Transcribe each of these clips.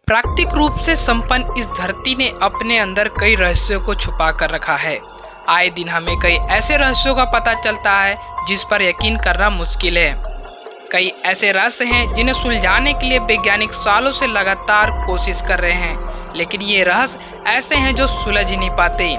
प्राकृतिक रूप से संपन्न इस धरती ने अपने अंदर कई रहस्यों को छुपा कर रखा है। आए दिन हमें कई ऐसे रहस्यों का पता चलता है जिस पर यकीन करना मुश्किल है। कई ऐसे रहस्य हैं जिन्हें सुलझाने के लिए वैज्ञानिक सालों से लगातार कोशिश कर रहे हैं, लेकिन ये रहस्य ऐसे हैं जो सुलझ ही नहीं पाते।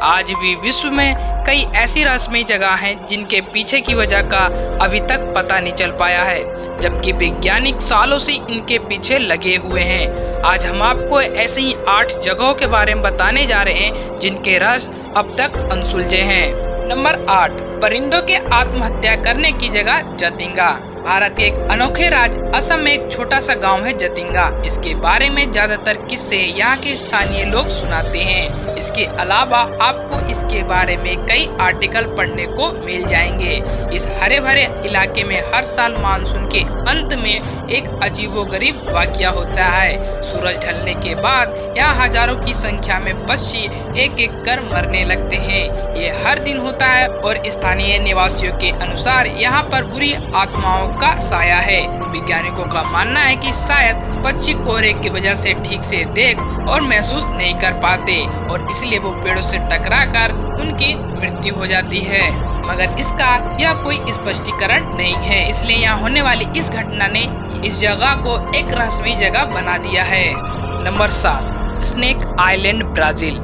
आज भी विश्व में कई ऐसी रहस्यमयी जगह हैं जिनके पीछे की वजह का अभी तक पता नहीं चल पाया है, जबकि वैज्ञानिक सालों से इनके पीछे लगे हुए हैं। आज हम आपको ऐसे ही 8 जगहों के बारे में बताने जा रहे हैं जिनके रहस्य अब तक अनसुलझे हैं। नंबर 8, परिंदों के आत्महत्या करने की जगह जतिंगा। भारत के एक अनोखे राज्य असम में एक छोटा सा गांव है जतिंगा। इसके बारे में ज्यादातर किस्से यहाँ के स्थानीय लोग सुनाते हैं। इसके अलावा आपको इसके बारे में कई आर्टिकल पढ़ने को मिल जाएंगे। इस हरे भरे इलाके में हर साल मानसून के अंत में एक अजीबोगरीब वाकया होता है। सूरज ढलने के बाद यहाँ हजारों की संख्या में पक्षी एक एक कर मरने लगते हैं। ये हर दिन होता है और स्थानीय निवासियों के अनुसार यहाँ पर बुरी आत्माओं का साया है। वैज्ञानिकों का मानना है कि शायद पक्षी कोहरे की वजह से ठीक से देख और महसूस नहीं कर पाते और इसलिए वो पेड़ों से टकराकर उनकी मृत्यु हो जाती है, मगर इसका यह कोई स्पष्टीकरण नहीं है। इसलिए यहाँ होने वाली इस घटना ने इस जगह को एक रहस्यमयी जगह बना दिया है। Number 7, snake island, Brazil.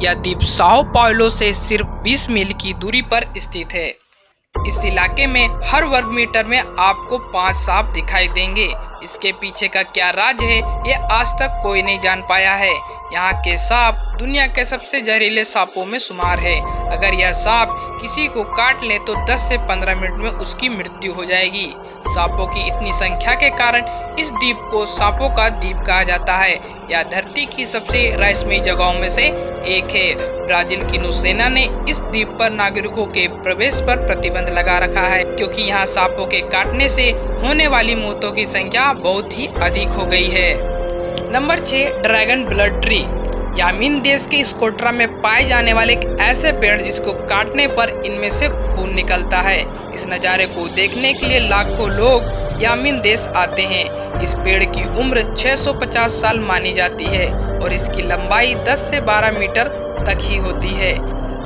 यह द्वीप साओ पाउलो से सिर्फ 20 मील की दूरी पर स्थित है। इस इलाके में हर वर्ग मीटर में आपको 5 सांप दिखाई देंगे। इसके पीछे का क्या राज है ये आज तक कोई नहीं जान पाया है। यहाँ के सांप दुनिया के सबसे जहरीले सांपों में शुमार है। अगर यह सांप किसी को काट ले तो 10 से 15 मिनट में उसकी मृत्यु हो जाएगी। सांपों की इतनी संख्या के कारण इस द्वीप को सांपों का द्वीप कहा जाता है। यह धरती की सबसे रहस्यमयी जगहों में से एक है। ब्राजील की नौसेना ने इस द्वीप पर नागरिकों के प्रवेश पर प्रतिबंध लगा रखा है, क्योंकि यहाँ सांपों के काटने से होने वाली मौतों की संख्या बहुत ही अधिक हो गई है। Number 6, dragon blood tree. Yemen देश के स्कोट्रा में पाए जाने वाले एक ऐसे पेड़ जिसको काटने पर इनमें से खून निकलता है। इस नज़ारे को देखने के लिए लाखों लोग यामीन देश आते हैं। इस पेड़ की उम्र 650 साल मानी जाती है और इसकी लंबाई 10 से 12 मीटर तक ही होती है।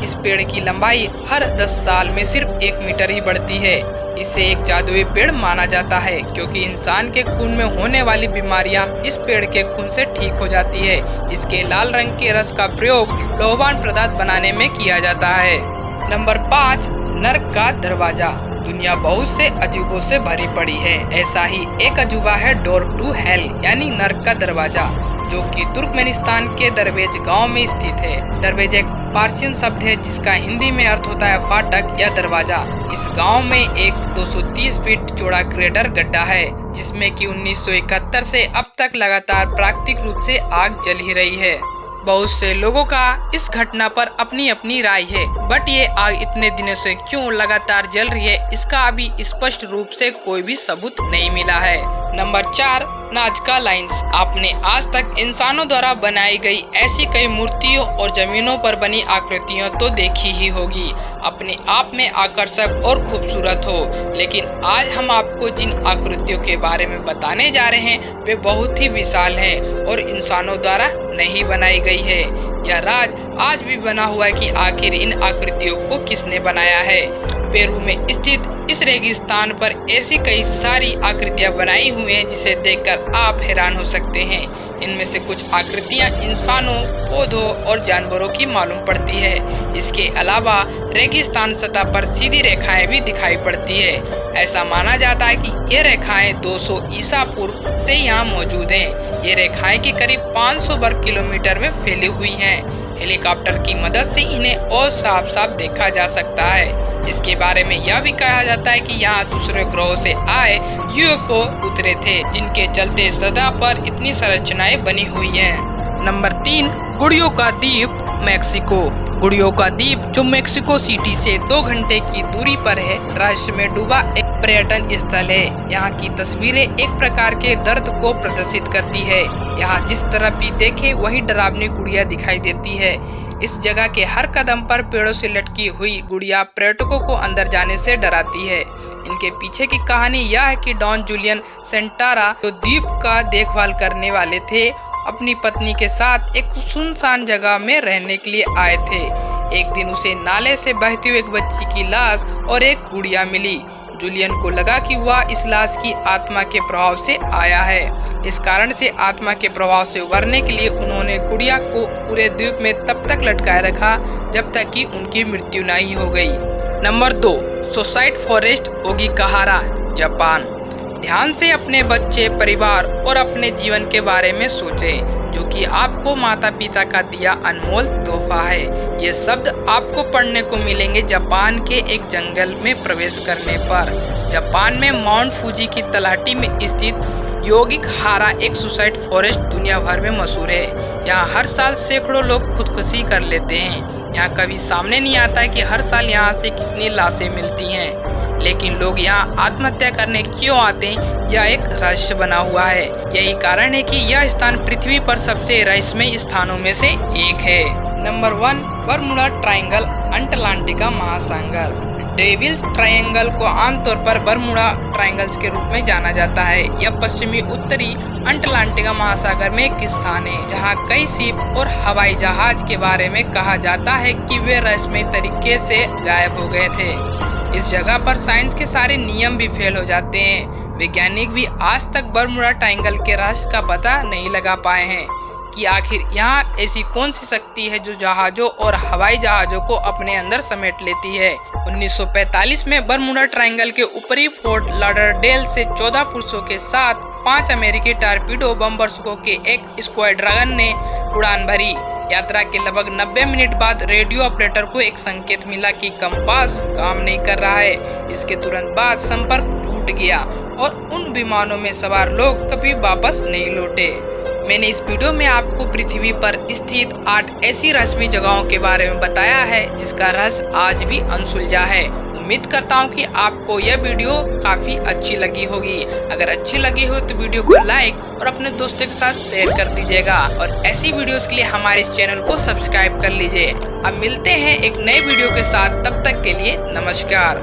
इस पेड़ की लंबाई हर 10 साल में सिर्फ 1 मीटर ही बढ़ती है। इसे एक जादुई पेड़ माना जाता है, क्योंकि इंसान के खून में होने वाली बीमारियां इस पेड़ के खून से ठीक हो जाती है। इसके लाल रंग के रस का प्रयोग लोहवान पदार्थ बनाने में किया जाता है। नंबर 5, नर्क का दरवाजा। दुनिया बहुत से अजूबों से भरी पड़ी है। ऐसा ही एक अजूबा है डोर टू हेल यानी नर्क का दरवाजा, जो कि तुर्कमेनिस्तान के दरवेज गांव में स्थित है। दरवेज एक पार्सियन शब्द है जिसका हिंदी में अर्थ होता है फाटक या दरवाजा। इस गांव में एक 230 फीट चौड़ा क्रेटर गड्ढा है, जिसमें कि 1971 से अब तक लगातार प्राकृतिक रूप से आग जल ही रही है। बहुत से लोगों का इस घटना पर अपनी अपनी राय है, बट ये आग इतने दिनों से क्यों लगातार जल रही है इसका अभी स्पष्ट रूप से कोई भी सबूत नहीं मिला है। Number 4, नाजका lines. आपने आज तक इंसानों द्वारा बनाई गई ऐसी कई मूर्तियों और जमीनों पर बनी आकृतियों तो देखी ही होगी, अपने आप में आकर्षक और खूबसूरत हो, लेकिन आज हम आपको जिन आकृतियों के बारे में बताने जा रहे हैं वे बहुत ही विशाल हैं और इंसानों द्वारा नहीं बनाई गई है। यह राज आज भी बना हुआ है कि आखिर इन आकृतियों को किसने बनाया है। पेरू में स्थित इस रेगिस्तान पर ऐसी कई सारी आकृतियां बनाई हुई हैं जिसे देखकर आप हैरान हो सकते हैं। इनमें से कुछ आकृतियां इंसानों, पौधों और जानवरों की मालूम पड़ती है। इसके अलावा रेगिस्तान सतह पर सीधी रेखाएं भी दिखाई पड़ती है। ऐसा माना जाता है कि ये रेखाएं 200 ईसा पूर्व से यहाँ मौजूद हैं। ये रेखाएं के करीब 500 वर्ग किलोमीटर में फैली हुई हैं। हेलीकॉप्टर की मदद से इन्हें और साफ साफ देखा जा सकता है। इसके बारे में यह भी कहा जाता है कि यहाँ दूसरे ग्रहों से आए यूएफओ उतरे थे, जिनके चलते सतह पर इतनी संरचनाएं बनी हुई हैं। नंबर 3, गुड़ियों का द्वीप, मेक्सिको। गुड़ियों का द्वीप जो मेक्सिको सिटी से 2 घंटे की दूरी पर है, रहस्य में डूबा एक पर्यटन स्थल है। यहाँ की तस्वीरें एक प्रकार के दर्द को प्रदर्शित करती है। यहाँ जिस तरफ भी देखे वही डरावनी गुड़िया दिखाई देती है। इस जगह के हर कदम पर पेड़ों से लटकी हुई गुड़िया पर्यटकों को अंदर जाने से डराती है। इनके पीछे की कहानी यह है कि डॉन जूलियन सेंटारा, जो द्वीप का देखभाल करने वाले थे, अपनी पत्नी के साथ एक सुनसान जगह में रहने के लिए आए थे। एक दिन उसे नाले से बहती हुई एक बच्ची की लाश और एक गुड़िया मिली। जूलियन को लगा कि वह इस लाश की आत्मा के प्रभाव से आया है। इस कारण से आत्मा के प्रभाव से उभरने के लिए उन्होंने गुड़िया को पूरे द्वीप में तब तक लटकाए रखा जब तक कि उनकी मृत्यु नहीं हो गई। Number 2, suicide forest Aokigahara, Japan. ध्यान से अपने बच्चे, परिवार और अपने जीवन के बारे में सोचें, जो कि आपको माता पिता का दिया अनमोल तोहफा है। ये शब्द आपको पढ़ने को मिलेंगे जापान के एक जंगल में प्रवेश करने पर। जापान में माउंट फूजी की तलहटी में स्थित ओगिहारा एक सुसाइड फॉरेस्ट दुनिया भर में मशहूर है। यहाँ हर साल सैकड़ों लोग खुदकुशी कर लेते हैं। यहाँ कभी सामने नहीं आता है कि हर साल यहाँ से कितनी लाशें मिलती हैं, लेकिन लोग यहाँ आत्महत्या करने क्यों आते हैं, यह एक रहस्य बना हुआ है। यही कारण है कि यह स्थान पृथ्वी पर सबसे रहस्यमय स्थानों में से एक है। नंबर 1, बरमुडा ट्रायंगल, अटलांटिका महासागर। डेविल्स ट्रायंगल को आमतौर पर बरमुडा ट्रायंगल्स के रूप में जाना जाता है। यह पश्चिमी उत्तरी अटलांटिका महासागर में एक स्थान है जहां कई शिप और हवाई जहाज के बारे में कहा जाता है कि वे रहस्यमय तरीके से गायब हो गए थे। इस जगह पर साइंस के सारे नियम भी फेल हो जाते हैं। वैज्ञानिक भी आज तक बरमुडा ट्रायंगल के रहस्य का पता नहीं लगा पाए हैं कि आखिर यहाँ ऐसी कौन सी शक्ति है जो जहाजों और हवाई जहाजों को अपने अंदर समेट लेती है। 1945 में बरमुडा ट्रायंगल के ऊपरी फोर्ट लॉडरडेल से 14 पुरुषों के साथ 5 अमेरिकी टॉर्पीडो बम्बर्सों के एक स्क्वाड्रन ने उड़ान भरी। यात्रा के लगभग 90 मिनट बाद रेडियो ऑपरेटर को एक संकेत मिला कि कंपास काम नहीं कर रहा है। इसके तुरंत बाद संपर्क टूट गया और उन विमानों में सवार लोग कभी वापस नहीं लौटे। मैंने इस वीडियो में आपको पृथ्वी पर स्थित 8 ऐसी रहस्यमय जगहों के बारे में बताया है जिसका रहस्य आज भी अनसुलझा है। उम्मीद करता हूँ कि आपको यह वीडियो काफी अच्छी लगी होगी। अगर अच्छी लगी हो तो वीडियो को लाइक और अपने दोस्तों के साथ शेयर कर दीजिएगा और ऐसी वीडियोस के लिए हमारे इस चैनल को सब्सक्राइब कर लीजिए। अब मिलते हैं एक नए वीडियो के साथ, तब तक के लिए नमस्कार।